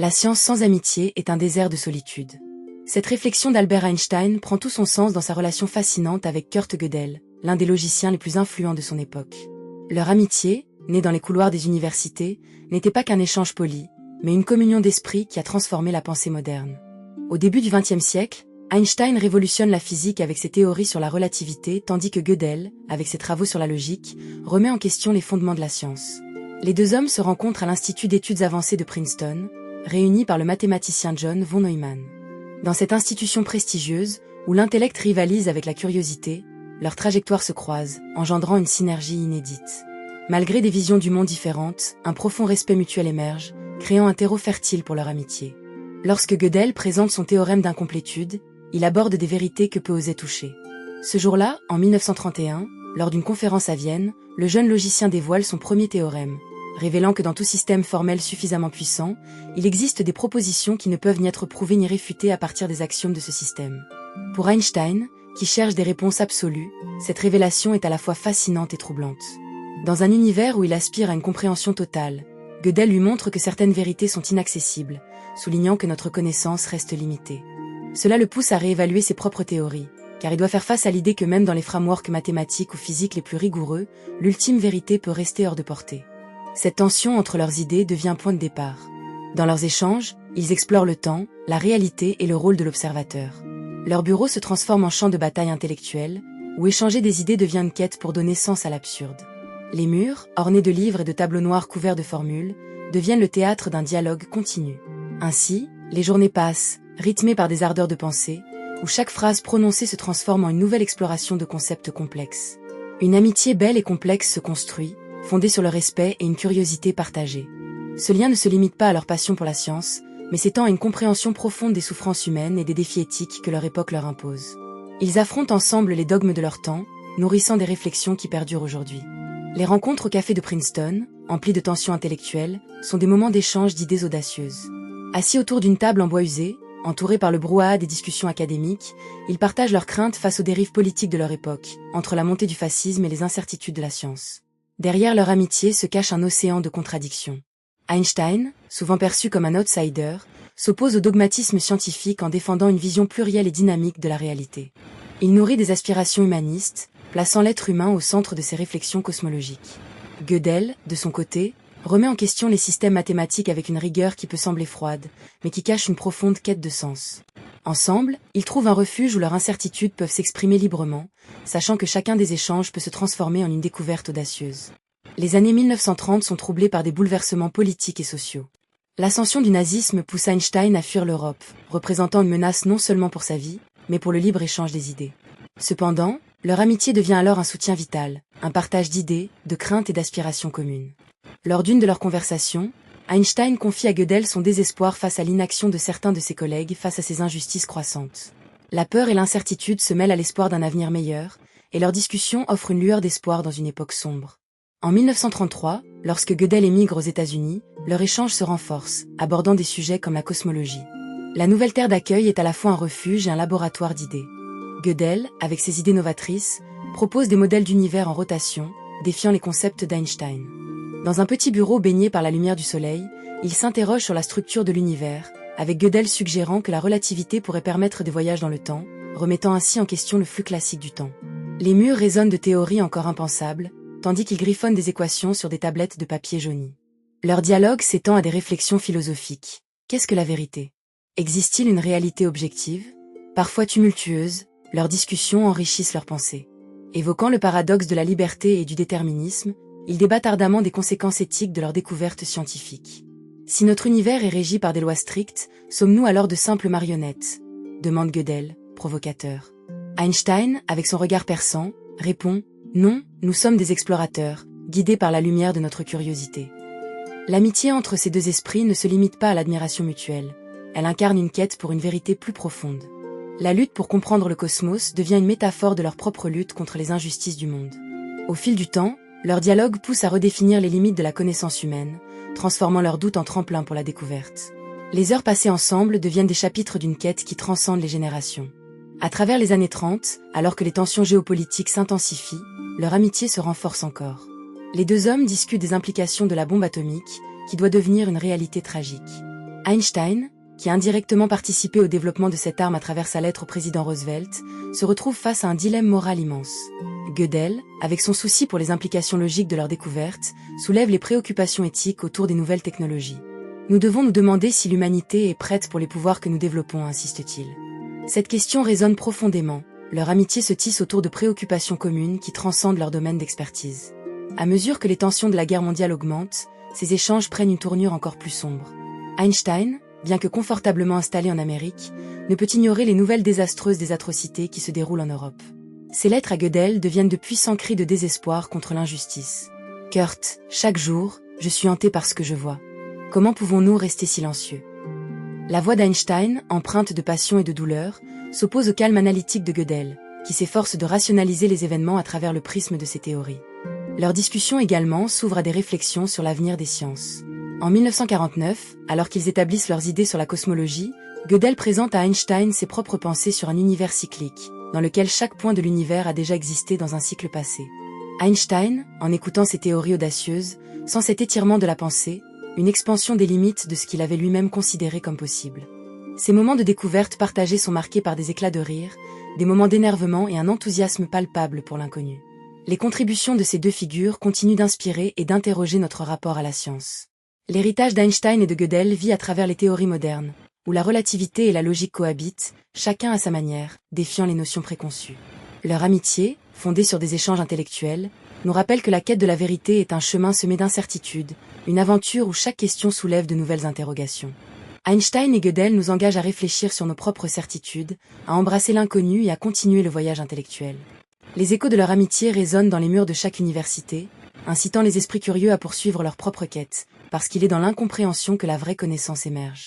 La science sans amitié est un désert de solitude. Cette réflexion d'Albert Einstein prend tout son sens dans sa relation fascinante avec Kurt Gödel, l'un des logiciens les plus influents de son époque. Leur amitié, née dans les couloirs des universités, n'était pas qu'un échange poli, mais une communion d'esprit qui a transformé la pensée moderne. Au début du XXe siècle, Einstein révolutionne la physique avec ses théories sur la relativité, tandis que Gödel, avec ses travaux sur la logique, remet en question les fondements de la science. Les deux hommes se rencontrent à l'Institut d'études avancées de Princeton, réunis par le mathématicien John von Neumann. Dans cette institution prestigieuse, où l'intellect rivalise avec la curiosité, leurs trajectoires se croisent, engendrant une synergie inédite. Malgré des visions du monde différentes, un profond respect mutuel émerge, créant un terreau fertile pour leur amitié. Lorsque Gödel présente son théorème d'incomplétude, il aborde des vérités que peu osait toucher. Ce jour-là, en 1931, lors d'une conférence à Vienne, le jeune logicien dévoile son premier théorème, révélant que dans tout système formel suffisamment puissant, il existe des propositions qui ne peuvent ni être prouvées ni réfutées à partir des axiomes de ce système. Pour Einstein, qui cherche des réponses absolues, cette révélation est à la fois fascinante et troublante. Dans un univers où il aspire à une compréhension totale, Gödel lui montre que certaines vérités sont inaccessibles, soulignant que notre connaissance reste limitée. Cela le pousse à réévaluer ses propres théories, car il doit faire face à l'idée que même dans les frameworks mathématiques ou physiques les plus rigoureux, l'ultime vérité peut rester hors de portée. Cette tension entre leurs idées devient un point de départ. Dans leurs échanges, ils explorent le temps, la réalité et le rôle de l'observateur. Leur bureau se transforme en champ de bataille intellectuelle, où échanger des idées devient une quête pour donner sens à l'absurde. Les murs, ornés de livres et de tableaux noirs couverts de formules, deviennent le théâtre d'un dialogue continu. Ainsi, les journées passent, rythmées par des ardeurs de pensée, où chaque phrase prononcée se transforme en une nouvelle exploration de concepts complexes. Une amitié belle et complexe se construit, fondée sur le respect et une curiosité partagée. Ce lien ne se limite pas à leur passion pour la science, mais s'étend à une compréhension profonde des souffrances humaines et des défis éthiques que leur époque leur impose. Ils affrontent ensemble les dogmes de leur temps, nourrissant des réflexions qui perdurent aujourd'hui. Les rencontres au café de Princeton, emplies de tensions intellectuelles, sont des moments d'échange d'idées audacieuses. Assis autour d'une table en bois usé, entourés par le brouhaha des discussions académiques, ils partagent leurs craintes face aux dérives politiques de leur époque, entre la montée du fascisme et les incertitudes de la science. Derrière leur amitié se cache un océan de contradictions. Einstein, souvent perçu comme un outsider, s'oppose au dogmatisme scientifique en défendant une vision plurielle et dynamique de la réalité. Il nourrit des aspirations humanistes, plaçant l'être humain au centre de ses réflexions cosmologiques. Gödel, de son côté, remet en question les systèmes mathématiques avec une rigueur qui peut sembler froide, mais qui cache une profonde quête de sens. Ensemble, ils trouvent un refuge où leurs incertitudes peuvent s'exprimer librement, sachant que chacun des échanges peut se transformer en une découverte audacieuse. Les années 1930 sont troublées par des bouleversements politiques et sociaux. L'ascension du nazisme pousse Einstein à fuir l'Europe, représentant une menace non seulement pour sa vie, mais pour le libre-échange des idées. Cependant, leur amitié devient alors un soutien vital, un partage d'idées, de craintes et d'aspirations communes. Lors d'une de leurs conversations, Einstein confie à Gödel son désespoir face à l'inaction de certains de ses collègues face à ces injustices croissantes. La peur et l'incertitude se mêlent à l'espoir d'un avenir meilleur, et leur discussion offre une lueur d'espoir dans une époque sombre. En 1933, lorsque Gödel émigre aux États-Unis, leur échange se renforce, abordant des sujets comme la cosmologie. La nouvelle terre d'accueil est à la fois un refuge et un laboratoire d'idées. Gödel, avec ses idées novatrices, propose des modèles d'univers en rotation, défiant les concepts d'Einstein. Dans un petit bureau baigné par la lumière du soleil, il s'interroge sur la structure de l'univers, avec Gödel suggérant que la relativité pourrait permettre des voyages dans le temps, remettant ainsi en question le flux classique du temps. Les murs résonnent de théories encore impensables, tandis qu'ils griffonnent des équations sur des tablettes de papier jauni. Leur dialogue s'étend à des réflexions philosophiques. Qu'est-ce que la vérité? Existe-t-il une réalité objective? Parfois tumultueuse, leurs discussions enrichissent leurs pensées. Évoquant le paradoxe de la liberté et du déterminisme, ils débattent ardemment des conséquences éthiques de leurs découvertes scientifiques. Si notre univers est régi par des lois strictes, sommes-nous alors de simples marionnettes? Demande Gödel, provocateur. Einstein, avec son regard perçant, répond « Non, nous sommes des explorateurs, guidés par la lumière de notre curiosité ». L'amitié entre ces deux esprits ne se limite pas à l'admiration mutuelle, elle incarne une quête pour une vérité plus profonde. La lutte pour comprendre le cosmos devient une métaphore de leur propre lutte contre les injustices du monde. Au fil du temps, leur dialogue pousse à redéfinir les limites de la connaissance humaine, transformant leurs doutes en tremplin pour la découverte. Les heures passées ensemble deviennent des chapitres d'une quête qui transcende les générations. À travers les années 30, alors que les tensions géopolitiques s'intensifient, leur amitié se renforce encore. Les deux hommes discutent des implications de la bombe atomique, qui doit devenir une réalité tragique. Einstein, qui a indirectement participé au développement de cette arme à travers sa lettre au président Roosevelt, se retrouve face à un dilemme moral immense. Gödel, avec son souci pour les implications logiques de leur découverte, soulève les préoccupations éthiques autour des nouvelles technologies. Nous devons nous demander si l'humanité est prête pour les pouvoirs que nous développons, insiste-t-il. Cette question résonne profondément. Leur amitié se tisse autour de préoccupations communes qui transcendent leur domaine d'expertise. À mesure que les tensions de la guerre mondiale augmentent, ces échanges prennent une tournure encore plus sombre. Einstein, bien que confortablement installé en Amérique, ne peut ignorer les nouvelles désastreuses des atrocités qui se déroulent en Europe. Ses lettres à Gödel deviennent de puissants cris de désespoir contre l'injustice. Kurt, chaque jour, je suis hanté par ce que je vois. Comment pouvons-nous rester silencieux? La voix d'Einstein, empreinte de passion et de douleur, s'oppose au calme analytique de Gödel, qui s'efforce de rationaliser les événements à travers le prisme de ses théories. Leur discussion également s'ouvre à des réflexions sur l'avenir des sciences. En 1949, alors qu'ils établissent leurs idées sur la cosmologie, Gödel présente à Einstein ses propres pensées sur un univers cyclique, dans lequel chaque point de l'univers a déjà existé dans un cycle passé. Einstein, en écoutant ces théories audacieuses, sent cet étirement de la pensée, une expansion des limites de ce qu'il avait lui-même considéré comme possible. Ces moments de découverte partagés sont marqués par des éclats de rire, des moments d'énervement et un enthousiasme palpable pour l'inconnu. Les contributions de ces deux figures continuent d'inspirer et d'interroger notre rapport à la science. L'héritage d'Einstein et de Gödel vit à travers les théories modernes, où la relativité et la logique cohabitent, chacun à sa manière, défiant les notions préconçues. Leur amitié, fondée sur des échanges intellectuels, nous rappelle que la quête de la vérité est un chemin semé d'incertitudes, une aventure où chaque question soulève de nouvelles interrogations. Einstein et Gödel nous engagent à réfléchir sur nos propres certitudes, à embrasser l'inconnu et à continuer le voyage intellectuel. Les échos de leur amitié résonnent dans les murs de chaque université, incitant les esprits curieux à poursuivre leur propre quête, parce qu'il est dans l'incompréhension que la vraie connaissance émerge.